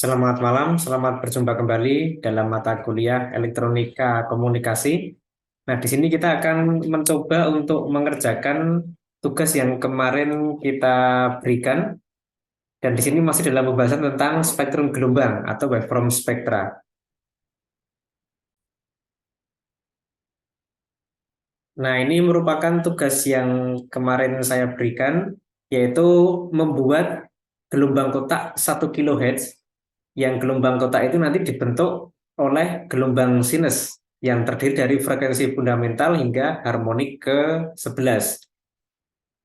Selamat malam, selamat berjumpa kembali dalam mata kuliah Elektronika Komunikasi. Nah, di sini kita akan mencoba untuk mengerjakan tugas yang kemarin kita berikan, dan di sini masih dalam pembahasan tentang spektrum gelombang atau waveform spektra. Nah, ini merupakan tugas yang kemarin saya berikan, yaitu membuat gelombang kotak 1 kHz, yang gelombang kotak itu nanti dibentuk oleh gelombang sinus yang terdiri dari frekuensi fundamental hingga harmonik ke-11.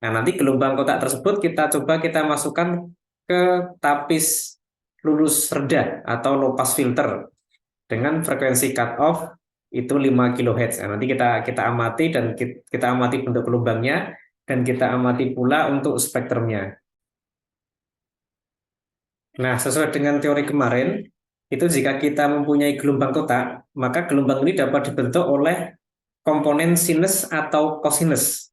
Nah, nanti gelombang kotak tersebut kita masukkan ke tapis lulus rendah atau low pass filter dengan frekuensi cut off itu 5 kHz. Nah, nanti kita amati dan kita amati bentuk gelombangnya dan kita amati pula untuk spektrumnya. Nah, sesuai dengan teori kemarin, itu jika kita mempunyai gelombang kotak, maka gelombang ini dapat dibentuk oleh komponen sinus atau kosinus,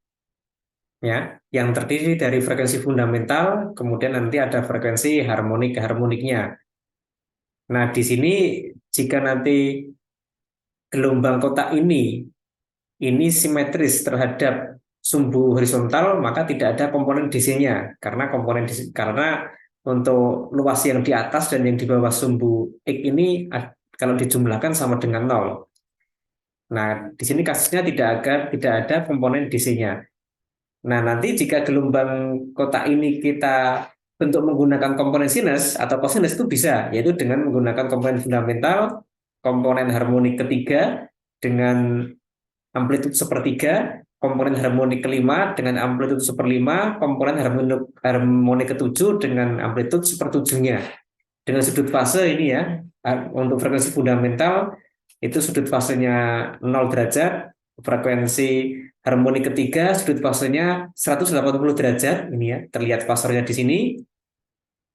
ya, yang terdiri dari frekuensi fundamental, kemudian nanti ada frekuensi harmoniknya. Nah, di sini jika nanti gelombang kotak ini simetris terhadap sumbu horizontal, maka tidak ada komponen DC-nya karena untuk luas yang di atas dan yang di bawah sumbu X ini kalau dijumlahkan sama dengan nol. Nah, di sini kasusnya tidak ada komponen DC-nya. Nah, nanti jika gelombang kotak ini kita bentuk menggunakan komponen sinus atau kosinus itu bisa, yaitu dengan menggunakan komponen fundamental, komponen harmonik ketiga dengan amplitude sepertiga, komponen harmonik kelima dengan amplitude seperlima, komponen harmonik ketujuh dengan amplitude sepertujuhnya. Dengan sudut fase ini ya, untuk frekuensi fundamental itu sudut fasenya 0 derajat, frekuensi harmonik ketiga sudut fasenya 180 derajat, ini ya, terlihat fasornya di sini.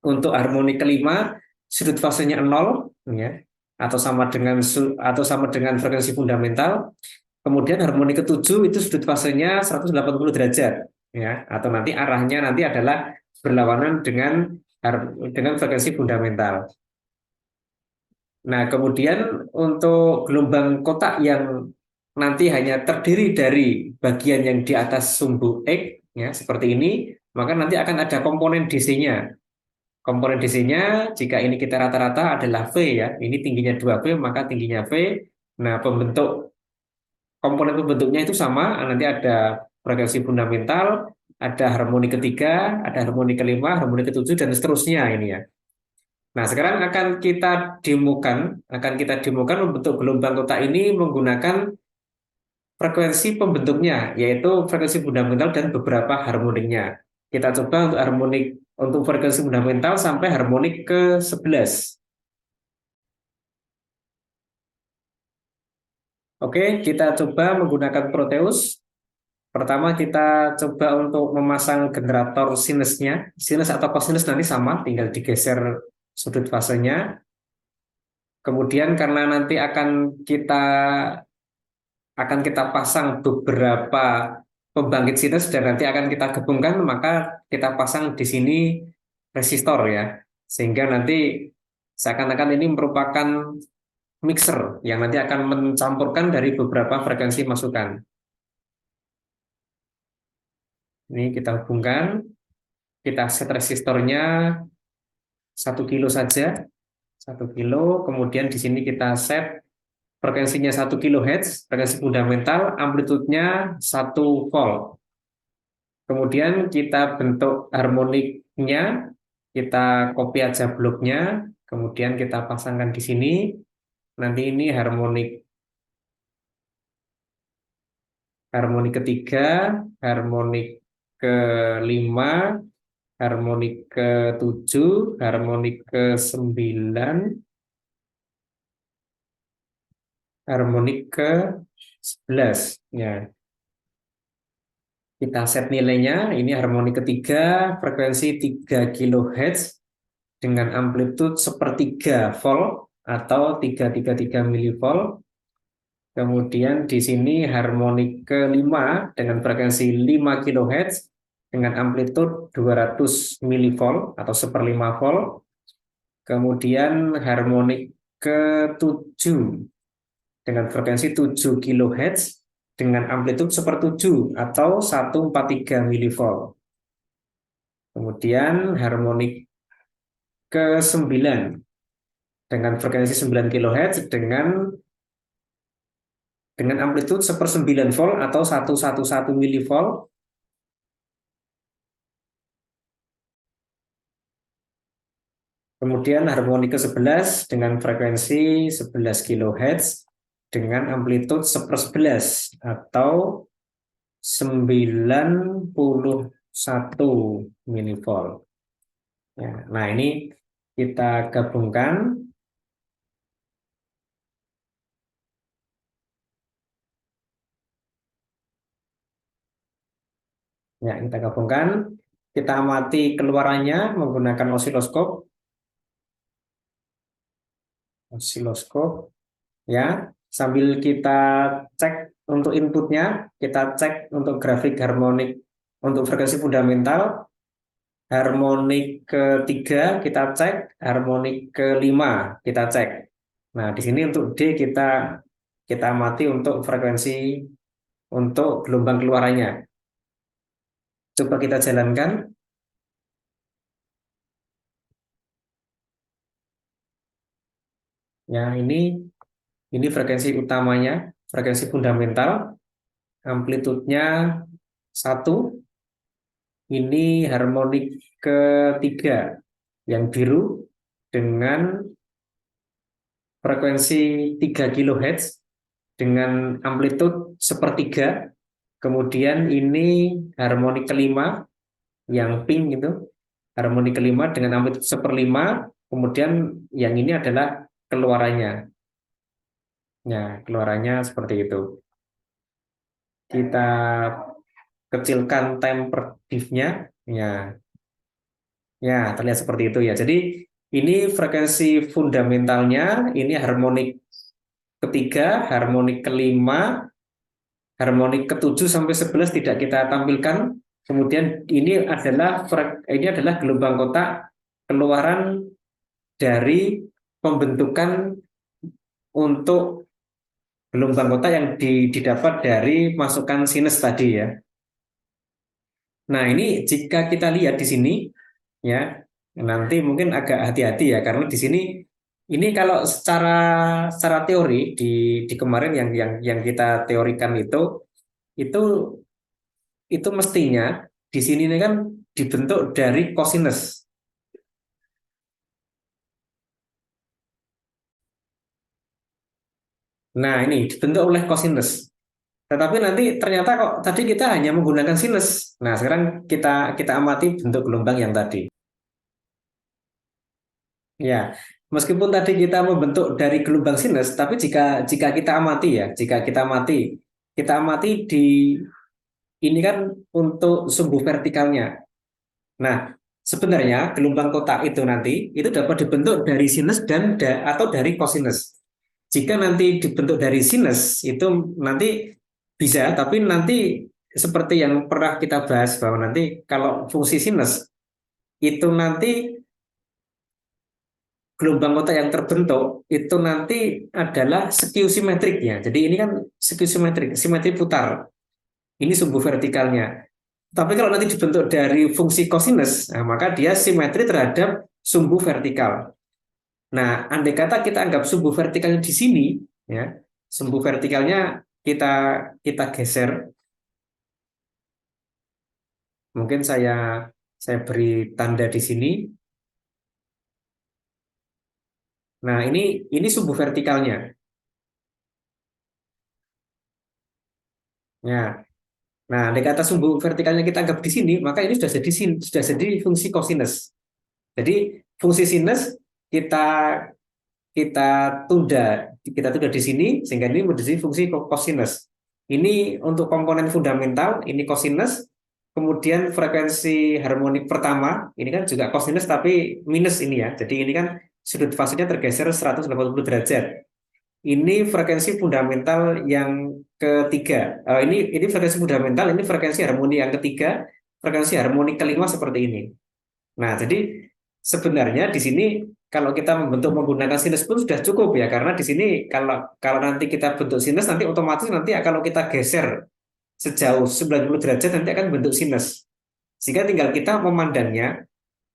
Untuk harmonik kelima sudut fasenya 0 ya, atau sama dengan frekuensi fundamental. Kemudian harmoni ketujuh itu sudut fasenya 180 derajat, ya, atau nanti arahnya nanti adalah berlawanan dengan frekuensi fundamental. Nah, kemudian untuk gelombang kotak yang nanti hanya terdiri dari bagian yang di atas sumbu X, ya, seperti ini, maka nanti akan ada komponen DC-nya. Komponen DC-nya, jika ini kita rata-rata adalah V, ya, ini tingginya 2V, maka tingginya V. Nah, komponen pembentuknya itu sama, nanti ada frekuensi fundamental, ada harmoni ketiga, ada harmoni kelima, harmoni ketujuh, dan seterusnya ini ya. Nah, sekarang akan kita demokan membentuk gelombang kotak ini menggunakan frekuensi pembentuknya, yaitu frekuensi fundamental dan beberapa harmoniknya. Kita coba untuk frekuensi fundamental sampai harmonik ke-11. Oke, kita coba menggunakan Proteus. Pertama kita coba untuk memasang generator sinusnya. Sinus atau kosinus nanti sama, tinggal digeser sudut fasenya. Kemudian karena nanti akan kita pasang beberapa pembangkit sinus dan nanti akan kita gabungkan, maka kita pasang di sini resistor ya. Sehingga nanti seakan-akan ini merupakan mixer yang nanti akan mencampurkan dari beberapa frekuensi masukan. Ini kita hubungkan. Kita set resistornya 1 kilo saja, 1 kilo. Kemudian di sini kita set frekuensinya 1 kHz, frekuensi fundamental, amplitudenya 1 volt. Kemudian kita bentuk harmoniknya, kita copy aja bloknya, kemudian kita pasangkan di sini. Nanti ini harmonik ketiga, harmonik kelima, harmonik ke-7, harmonik ke-9, harmonik ke-11. Ya, kita set nilainya, ini harmonik ketiga, frekuensi 3 kHz dengan amplitude sepertiga volt atau 333 milivolt. Kemudian di sini harmonik kelima dengan frekuensi 5 kHz dengan amplitude 200 milivolt atau 1/5 volt. Kemudian harmonik ke-7 dengan frekuensi 7 kHz dengan amplitude sepertujuh atau 143 milivolt. Kemudian harmonik ke-9 dengan frekuensi 9 kHz dengan amplitude 1/9 volt atau 111 milivolt. Kemudian harmonik ke-11 dengan frekuensi 11 kHz dengan amplitude 1/11 atau 91 milivolt. Ya, nah ini kita gabungkan. Ya, kita gabungkan. Kita amati keluarannya menggunakan osiloskop. Ya, sambil kita cek untuk inputnya, kita cek untuk grafik harmonik untuk frekuensi fundamental. Harmonik ke-3 kita cek, harmonik ke-5 kita cek. Nah, di sini untuk D kita amati untuk frekuensi untuk gelombang keluarannya. Coba kita jalankan. Ya, ini frekuensi utamanya, frekuensi fundamental, amplitudenya 1. Ini harmonik ke-3 yang biru dengan frekuensi 3 kHz dengan amplitude 1/3. Kemudian ini harmonik ke-5 yang pink itu, harmonik ke-5 dengan amplitude 1/5. Kemudian yang ini adalah keluarannya. Ya, keluarannya seperti itu. Kita kecilkan time per diff-nya. Ya, terlihat seperti itu ya. Jadi ini frekuensi fundamentalnya, ini harmonik ke-3, harmonik ke-5, harmonik ke-7 sampai 11 tidak kita tampilkan. Kemudian ini adalah gelombang kotak keluaran dari pembentukan untuk gelombang kotak yang didapat dari masukan sinus tadi ya. Nah, ini jika kita lihat di sini ya, nanti mungkin agak hati-hati ya karena di sini ini kalau secara teori di kemarin yang kita teorikan itu itu mestinya di sini ini kan dibentuk dari cosinus. Nah, ini dibentuk oleh cosinus. Tetapi nanti ternyata kok tadi kita hanya menggunakan sinus. Nah, sekarang kita kita amati bentuk gelombang yang tadi. Ya, meskipun tadi kita membentuk dari gelombang sinus, tapi jika jika kita amati ya, jika kita amati di ini kan untuk sumbu vertikalnya. Nah, sebenarnya gelombang kotak itu nanti itu dapat dibentuk dari sinus atau dari cosinus. Jika nanti dibentuk dari sinus itu nanti bisa, tapi nanti seperti yang pernah kita bahas bahwa nanti kalau fungsi sinus itu nanti gelombang kotak yang terbentuk itu nanti adalah skew simetriknya. Jadi ini kan skew simetrik, simetri putar. Ini sumbu vertikalnya. Tapi kalau nanti dibentuk dari fungsi kosinus, nah, maka dia simetri terhadap sumbu vertikal. Nah, andai kata kita anggap sumbu vertikalnya di sini, ya, sumbu vertikalnya kita kita geser. Mungkin saya beri tanda di sini. Nah, ini sumbu vertikalnya. Ya. Nah, andai kata sumbu vertikalnya kita anggap di sini, maka ini sudah jadi fungsi kosinus. Jadi fungsi sinus kita kita tunda di sini sehingga ini menjadi fungsi kosinus. Ini untuk komponen fundamental, ini kosinus. Kemudian frekuensi harmonik pertama, ini kan juga kosinus tapi minus ini ya. Jadi ini kan sudut fasenya tergeser 180 derajat. Ini frekuensi fundamental yang ketiga. Ini frekuensi fundamental, ini frekuensi harmoni yang ketiga, frekuensi harmoni kelima seperti ini. Nah, jadi sebenarnya di sini kalau kita membentuk menggunakan sinus pun sudah cukup ya, karena di sini kalau kalau nanti kita bentuk sinus nanti otomatis nanti kalau kita geser sejauh 90 derajat nanti akan bentuk sinus. Sehingga tinggal kita memandangnya.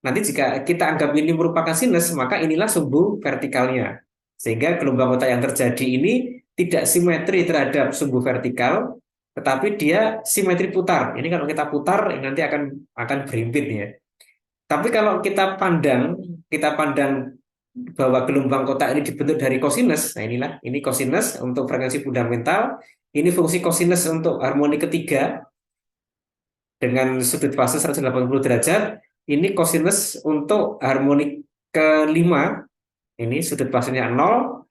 Nanti jika kita anggap ini merupakan sinus, maka inilah sumbu vertikalnya. Sehingga gelombang otak yang terjadi ini tidak simetri terhadap sumbu vertikal, tetapi dia simetri putar. Ini kalau kita putar nanti akan berimbit ya. Tapi kalau kita pandang bahwa gelombang kotak ini dibentuk dari kosinus. Nah inilah, ini kosinus untuk frekuensi fundamental, ini fungsi kosinus untuk harmoni ketiga dengan sudut fase 180 derajat. Ini kosinus untuk harmoni kelima, ini sudut fasenya 0,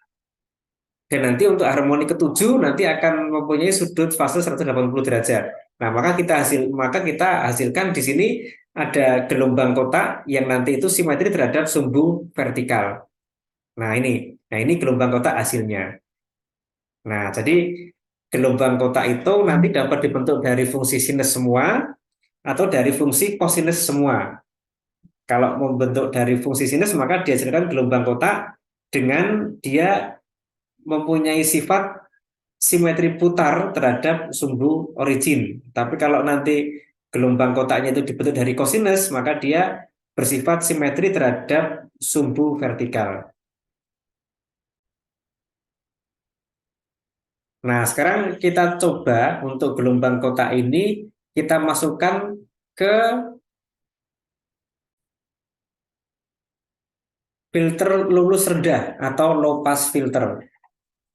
dan nanti untuk harmoni ketujuh nanti akan mempunyai sudut fase 180 derajat. Nah, maka kita hasilkan di sini ada gelombang kotak yang nanti itu simetri terhadap sumbu vertikal. Nah ini gelombang kotak hasilnya. Nah, jadi gelombang kotak itu nanti dapat dibentuk dari fungsi sinus semua atau dari fungsi kosinus semua. Kalau membentuk dari fungsi sinus, maka dihasilkan gelombang kotak dengan dia mempunyai sifat simetri putar terhadap sumbu origin. Tapi kalau nanti gelombang kotaknya itu dibentuk dari kosinus, maka dia bersifat simetri terhadap sumbu vertikal. Nah, sekarang kita coba untuk gelombang kotak ini kita masukkan ke filter lulus rendah atau low pass filter.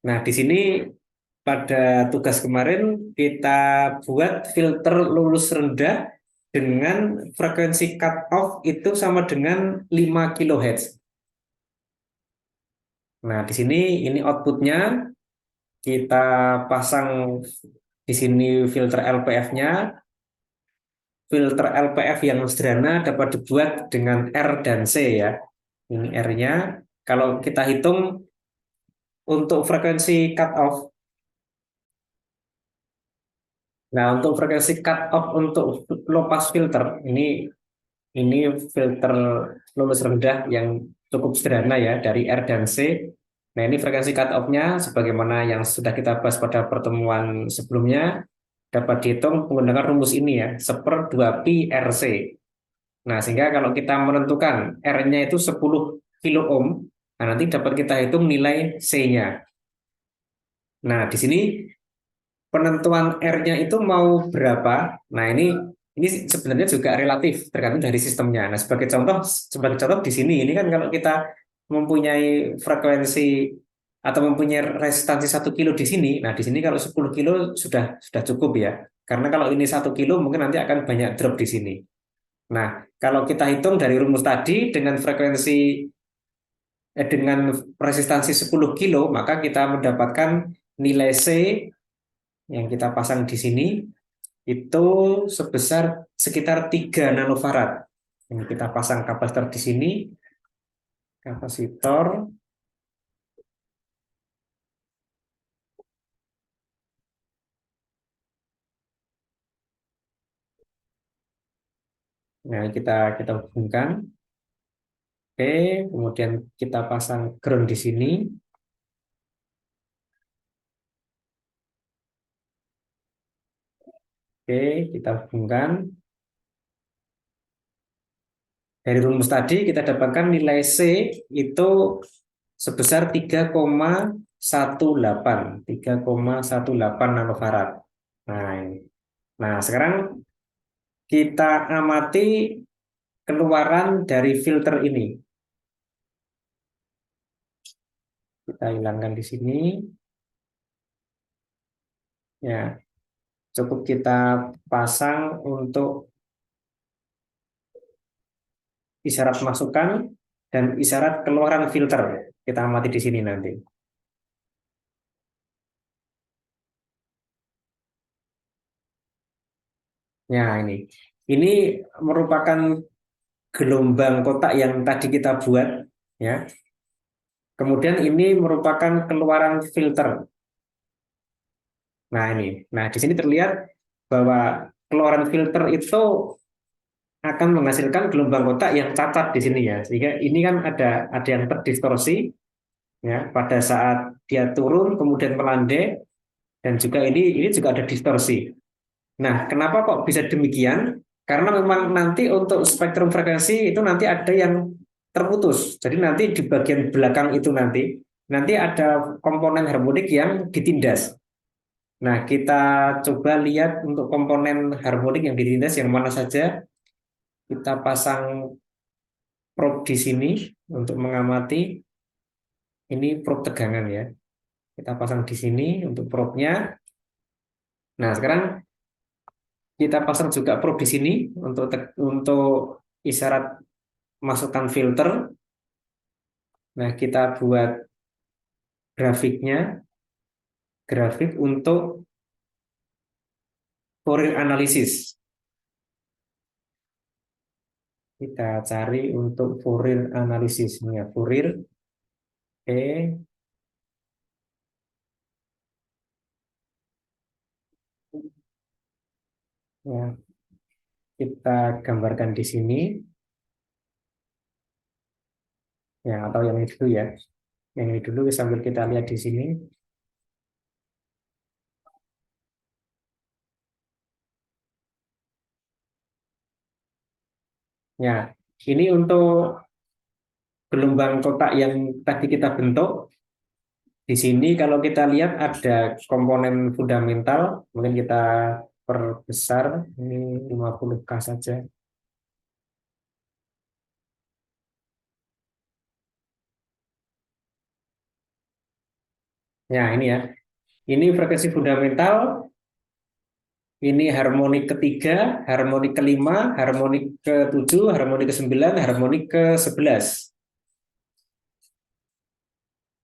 Nah, di sini pada tugas kemarin kita buat filter lulus rendah dengan frekuensi cut off itu sama dengan 5 kHz. Nah, di sini ini outputnya kita pasang di sini filter LPF-nya. Filter LPF yang sederhana dapat dibuat dengan R dan C ya. Ini R-nya. Kalau kita hitung untuk frekuensi cut off. Nah, untuk frekuensi cut off untuk low pass filter ini filter lulus rendah yang cukup sederhana ya dari R dan C. Nah, ini frekuensi cut off-nya sebagaimana yang sudah kita bahas pada pertemuan sebelumnya dapat dihitung menggunakan rumus ini ya, 1/2 pi RC. Nah, sehingga kalau kita menentukan R-nya itu 10 kilo ohm, nah nanti dapat kita hitung nilai C-nya. Nah, di sini penentuan R-nya itu mau berapa? Nah, ini sebenarnya juga relatif tergantung dari sistemnya. Nah, sebagai contoh di sini ini kan kalau kita mempunyai frekuensi atau mempunyai resistansi 1 kilo di sini, nah di sini kalau 10 kilo sudah cukup ya. Karena kalau ini 1 kilo mungkin nanti akan banyak drop di sini. Nah, kalau kita hitung dari rumus tadi dengan resistansi 10 kilo, maka kita mendapatkan nilai C yang kita pasang di sini itu sebesar sekitar 3 nanofarad. Ini kita pasang kapasitor di sini, kapasitor. Nah, kita hubungkan. Oke, kemudian kita pasang ground di sini. Oke, kita hubungkan. Dari rumus tadi kita dapatkan nilai C itu sebesar 3,18 nanofarad. Nah, ini. Nah, sekarang kita amati keluaran dari filter ini. Kita hilangkan di sini. Ya, cukup kita pasang untuk isyarat masukan dan isyarat keluaran filter. Kita amati di sini nanti. Ya, ini merupakan gelombang kotak yang tadi kita buat, ya. Kemudian ini merupakan keluaran filter. Nah, di sini terlihat bahwa keluaran filter itu akan menghasilkan gelombang kotak yang cacat di sini ya. Sehingga ini kan ada yang terdistorsi ya pada saat dia turun kemudian melandai, dan juga ini juga ada distorsi. Nah, kenapa kok bisa demikian? Karena memang nanti untuk spektrum frekuensi itu nanti ada yang terputus. Jadi nanti di bagian belakang itu nanti ada komponen harmonik yang ditindas. Nah, kita coba lihat untuk komponen harmonik yang ditindas yang mana saja. Kita pasang probe di sini untuk mengamati. Ini probe tegangan ya. Kita pasang di sini untuk probe-nya. Nah, sekarang kita pasang juga probe di sini untuk isyarat masukkan filter. Nah, kita buat grafiknya, grafik untuk Fourier analisis. Kita cari untuk Fourier analisis. Ini ya, Fourier E. Ya, kita gambarkan di sini. Ya, atau yang ini dulu ya. Yang ini dulu sambil kita lihat di sini. Ya, ini untuk gelombang kotak yang tadi kita bentuk. Di sini kalau kita lihat ada komponen fundamental, mungkin kita perbesar, ini 50K saja. Ya, ini ya. Ini frekuensi fundamental, ini harmonik ketiga, harmonik kelima, harmonik ketujuh, harmonik ke-9, harmonik ke-11.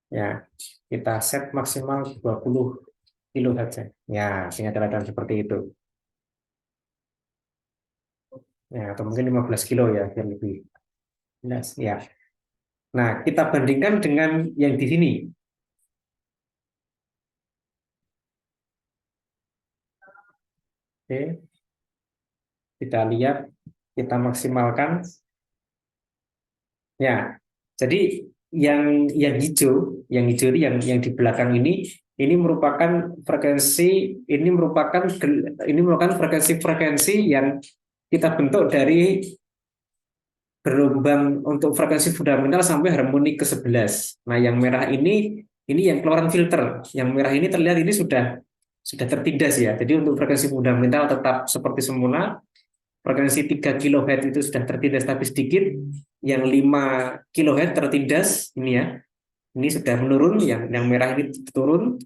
Ya, kita set maksimal 20 kilo saja. Ya, sehingga kelihatan seperti itu. Ya, atau mungkin 15 kilo ya, yang lebih jelas. Ya. Nah, kita bandingkan dengan yang di sini. Oke, kita lihat, kita maksimalkan. Ya, jadi yang hijau ini yang di belakang ini merupakan frekuensi, ini merupakan frekuensi-frekuensi yang kita bentuk dari gelombang untuk frekuensi fundamental sampai harmonik ke-11. Nah, yang merah ini yang keluaran filter. Yang merah ini terlihat ini sudah tertindas ya. Jadi untuk frekuensi fundamental tetap seperti semula. Frekuensi 3 kHz itu sudah tertindas tapi sedikit. Yang 5 kHz tertindas ini ya. Ini sudah menurun, yang merah ini turun.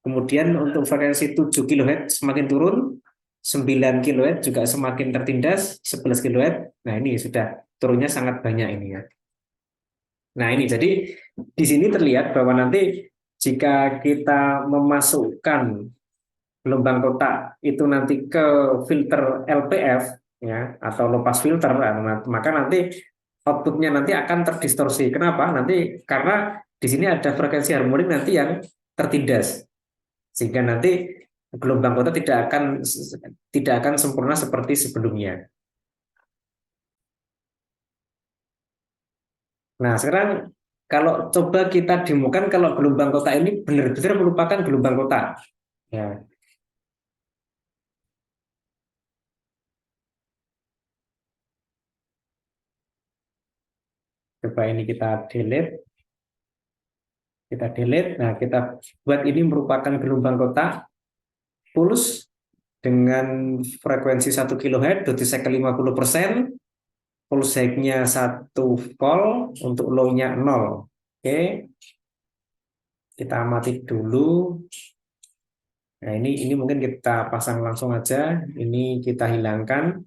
Kemudian untuk frekuensi 7 kHz semakin turun, 9 kHz juga semakin tertindas, 11 kHz. Nah, ini sudah turunnya sangat banyak ini ya. Nah, ini jadi di sini terlihat bahwa nanti jika kita memasukkan gelombang kotak itu nanti ke filter LPF ya atau low pass filter, maka nanti outputnya nanti akan terdistorsi. Kenapa? Nanti karena di sini ada frekuensi harmonik nanti yang tertindas, sehingga nanti gelombang kotak tidak akan sempurna seperti sebelumnya. Nah, sekarang kalau coba kita demokan kalau gelombang kotak ini benar-benar merupakan gelombang kotak. Ya, coba ini kita delete. Nah, kita buat ini merupakan gelombang kotak pulus dengan frekuensi 1 kHz, duty cycle 50%, pulse height-nya 1 volt, untuk low-nya 0. Oke, kita amati dulu. Nah, ini mungkin kita pasang langsung aja. Ini kita hilangkan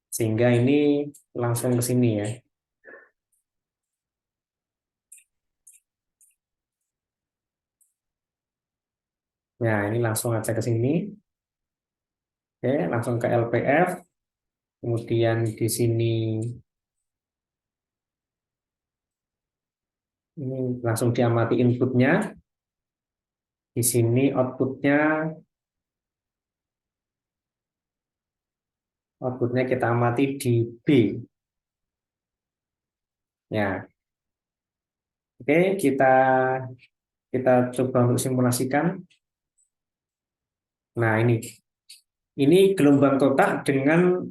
sehingga ini langsung ke sini ya. Nah, ini langsung aja ke sini. Oke, langsung ke LPF. Kemudian di sini ini langsung diamati inputnya. Di sini outputnya Outputnya kita amati di B. Ya, oke, kita coba untuk simulasikan. Nah, ini gelombang kotak dengan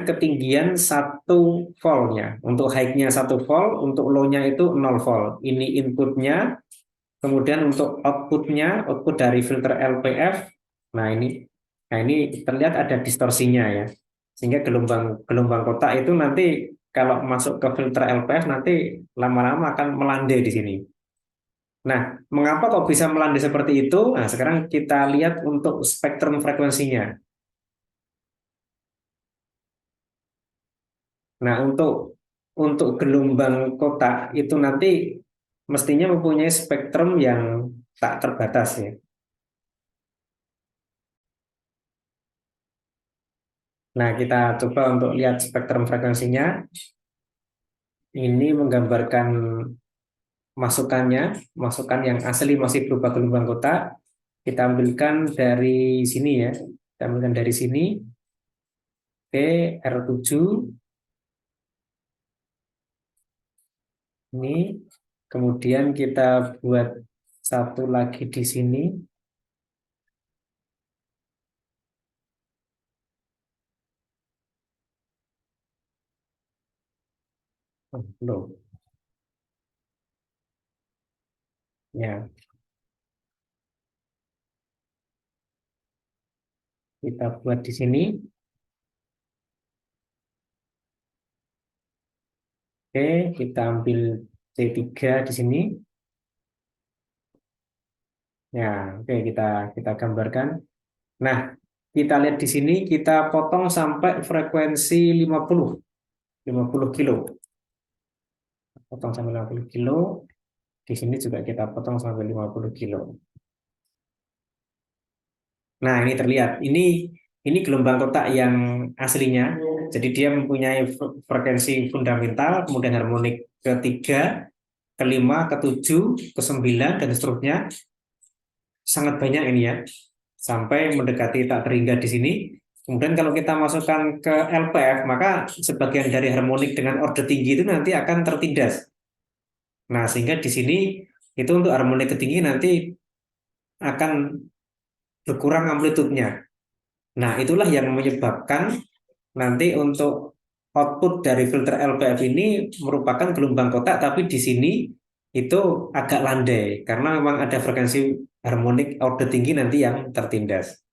ketinggian 1 voltnya. Untuk high-nya 1 volt, untuk low-nya itu 0 volt. Ini inputnya, kemudian untuk output dari filter LPF. Nah ini terlihat ada distorsinya ya. Sehingga gelombang gelombang kotak itu nanti kalau masuk ke filter LPF nanti lama-lama akan melandai di sini. Nah, mengapa kok bisa melandai seperti itu? Nah, sekarang kita lihat untuk spektrum frekuensinya. Nah, untuk gelombang kotak itu nanti mestinya mempunyai spektrum yang tak terbatas ya. Nah, kita coba untuk lihat spektrum frekuensinya. Ini menggambarkan masukan yang asli masih berupa gelombang kotak. Kita ambilkan dari sini ya. Kita ambilkan dari sini. Oke, R7 ini. Kemudian kita buat satu lagi di sini. Oh, loh. Ya, kita buat di sini. Oke, kita ambil C3 di sini. Ya, oke kita gambarkan. Nah, kita lihat di sini kita potong sampai frekuensi 50 kilo. Potong sampai 50 kilo. Di sini juga kita potong sampai 50 kilo. Nah, ini terlihat. Ini gelombang kotak yang aslinya. Jadi dia mempunyai frekuensi fundamental, kemudian harmonik ketiga, kelima, ketujuh, kesembilan, dan seterusnya. Sangat banyak ini ya. Sampai mendekati tak terhingga di sini. Kemudian kalau kita masukkan ke LPF, maka sebagian dari harmonik dengan orde tinggi itu nanti akan tertindas. Nah, sehingga di sini itu untuk harmonik ketinggi nanti akan berkurang amplitudenya. Nah, itulah yang menyebabkan nanti untuk output dari filter LPF ini merupakan gelombang kotak, tapi di sini itu agak landai karena memang ada frekuensi harmonik orde tinggi nanti yang tertindas.